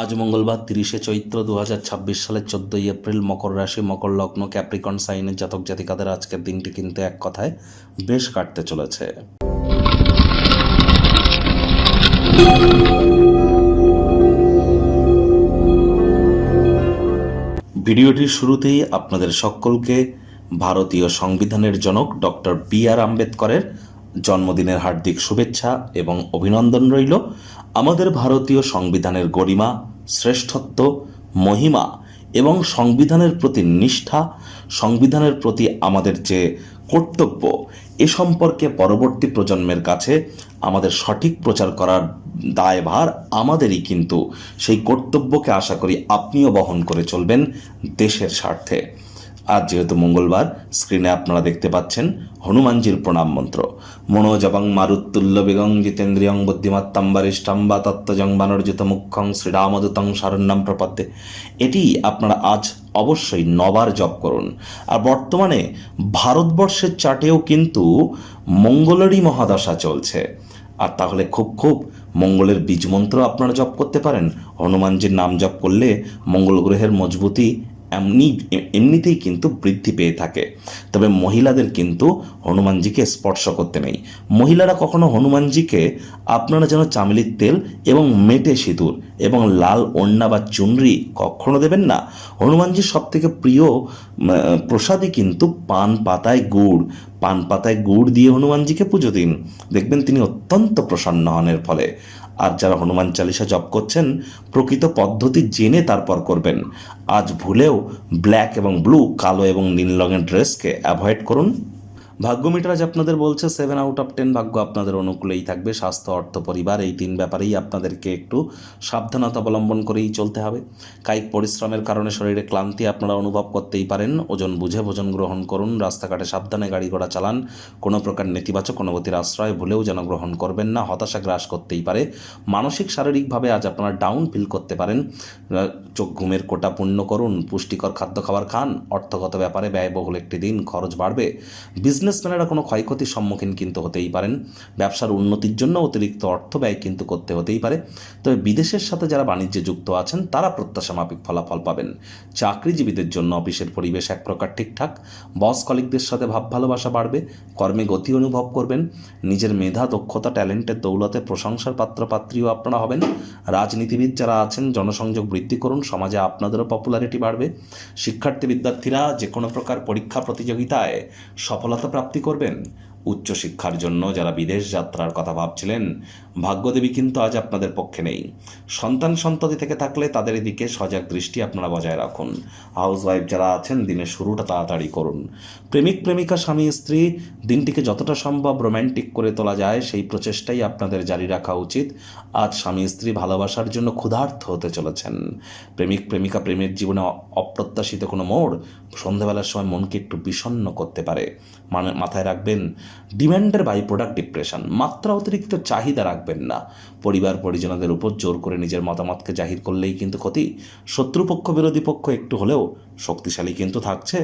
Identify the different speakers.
Speaker 1: আজ মঙ্গলবার 30শে চৈত্র 2026 সালের 14ই এপ্রিল। মকর রাশি, মকর লগ্ন, ক্যাপ্রিকন সাইনের জাতক জাতিকাদের আজকের দিনটি কিন্তু এক কথায় বেশ কাটতে চলেছে। ভিডিওটির শুরুতেই আপনাদের সকলকে ভারতীয় সংবিধানের জনক ডক্টর বি.আর. আম্বেদকরের জন্মদিনের হার্দিক শুভেচ্ছা এবং অভিনন্দন রইল। আমাদের ভারতীয় সংবিধানের গরিমা, শ্রেষ্ঠত্ব, মহিমা এবং সংবিধানের প্রতি নিষ্ঠা, সংবিধানের প্রতি আমাদের যে কর্তব্য, এ সম্পর্কে পরবর্তী প্রজন্মের কাছে আমাদের সঠিক প্রচার করার দায়ভার আমাদেরই, কিন্তু সেই কর্তব্যকে আশা করি আপনিও বহন করে চলবেন দেশের স্বার্থে। আজ যেহেতু মঙ্গলবার, স্ক্রিনে আপনারা দেখতে পাচ্ছেন হনুমানজির প্রণাম মন্ত্র। মনোজবং মারুত্তুল্য বেগং জিতেন্দ্রিয়ং বুদ্ধিমত্তাং বরিষ্ঠং বা তত্ত্বজং বানরজিত মুখ্যং শ্রীরামদূতং শরণ্যং প্রপদ্যে। এটি আপনারা আজ অবশ্যই 9 বার জপ করুন। আর বর্তমানে ভারতবর্ষের চার্টেও কিন্তু মঙ্গলেরই মহাদশা চলছে। আর তাহলে খুব মঙ্গলের বীজ মন্ত্র আপনারা জপ করতে পারেন। হনুমানজির নাম জপ করলে মঙ্গল গ্রহের মজবুতি এমনিতেই কিন্তু বৃদ্ধি পেয়ে থাকে। তবে মহিলাদের কিন্তু হনুমানজিকে স্পর্শ করতে নেই। মহিলারা কখনো হনুমানজিকে আপনারা যেন চামেলির তেল এবং মেটে সিঁদুর এবং লাল ওড়না বা চুনরি কখনো দেবেন না। হনুমানজির সব থেকে প্রিয় প্রসাদই কিন্তু পান পাতায় গুড় দিয়ে হনুমানজিকে পুজো দিন, দেখবেন তিনি অত্যন্ত প্রসন্ন হন এর ফলে। আর যারা হনুমান চালিসা জপ করছেন, প্রকৃত পদ্ধতি জেনে তারপর করবেন। আজ ভুলেও ব্ল্যাক এবং ব্লু, কালো এবং নীল রঙের ড্রেসকে অ্যাভয়েড করুন। ভাগ্য মিটার আজ আপনাদের বলছে 7 আউট অফ 10 ভাগ্য আপনাদের অনুকূলেই থাকবে। স্বাস্থ্য, অর্থ, পরিবার, এই 3 ব্যাপারেই আপনাদেরকে একটু সাবধানতা অবলম্বন করেই চলতে হবে। কায়িক পরিশ্রমের কারণে শরীরে ক্লান্তি আপনারা অনুভব করতেই পারেন। ওজন বুঝে ভোজন গ্রহণ করুন। রাস্তাঘাটে সাবধানে গাড়ি ঘোড়া চালান। কোনো প্রকার নেতিবাচক অনুভূতির আশ্রয় ভুলেও যেন গ্রহণ করবেন না। হতাশা গ্রাস করতেই পারে। মানসিক শারীরিকভাবে আজ আপনারা ডাউন ফিল করতে পারেন। চোখ ঘুমের কোটা পূর্ণ করুন। পুষ্টিকর খাদ্য খাবার খান। অর্থগত ব্যাপারে ব্যয়বহুল একটি দিন, খরচ বাড়বে। বিজনেসম্যানেরা কোনো ক্ষয়ক্ষতির সম্মুখীন কিন্তু হতেই পারেন। ব্যবসার উন্নতির জন্য অতিরিক্ত অর্থ ব্যয় কিন্তু করতে হতেই পারে। তবে বিদেশের সাথে যারা বাণিজ্যে যুক্ত আছেন তারা প্রত্যাশা মাফিক ফলাফল পাবেন। চাকরিজীবীদের জন্য অফিসের পরিবেশ এক প্রকার ঠিকঠাক। বস কলিগদের সাথে ভাব ভালোবাসা বাড়বে। কর্মে গতি অনুভব করবেন। নিজের মেধা, দক্ষতা, ট্যালেন্টের দৌলতে প্রশংসার পাত্রপাত্রীও আপনারা হবেন। রাজনীতিবিদ যারা আছেন জনসংযোগ বৃদ্ধি করুন। সমাজে আপনাদেরও পপুলারিটি বাড়বে। শিক্ষার্থী বিদ্যার্থীরা যে কোনো প্রকার পরীক্ষা প্রতিযোগিতায় সফলতা প্রাপ্তি করবেন। উচ্চশিক্ষার জন্য যারা বিদেশ যাত্রার কথা ভাবছিলেন, ভাগ্যদেবী কিন্তু আজ আপনাদের পক্ষে নেই। সন্ততি থেকে থাকলে তাদের এদিকে সজাগ দৃষ্টি আপনারা বজায় রাখুন। হাউসওয়াইফ যারা আছেন দিনের শুরুটা তাড়াতাড়ি করুন। প্রেমিক প্রেমিকা, স্বামী স্ত্রী দিনটিকে যতটা সম্ভব রোম্যান্টিক করে তোলা যায় সেই প্রচেষ্টাই আপনাদের জারি রাখা উচিত। আজ স্বামী স্ত্রী ভালোবাসার জন্য ক্ষুধার্ত হতে চলেছেন। প্রেমিক প্রেমিকা প্রেমের জীবনে অপ্রত্যাশিত কোনো মোড় সন্ধ্যাবেলার সময় মনকে একটু বিষণ্ণ করতে পারে। মাথায় রাখবেন, ডিম্যান্ডের বাই প্রোডাক্ট ডিপ্রেশন। মাত্রা অতিরিক্ত চাহিদা রাখবেন না। পরিবার পরিজনদের উপর জোর করে নিজের মতামতকে জাহির করলেই কিন্তু ক্ষতি। শত্রুপক্ষ বিরোধী পক্ষ একটু হলেও শক্তিশালী কিন্তু থাকছে।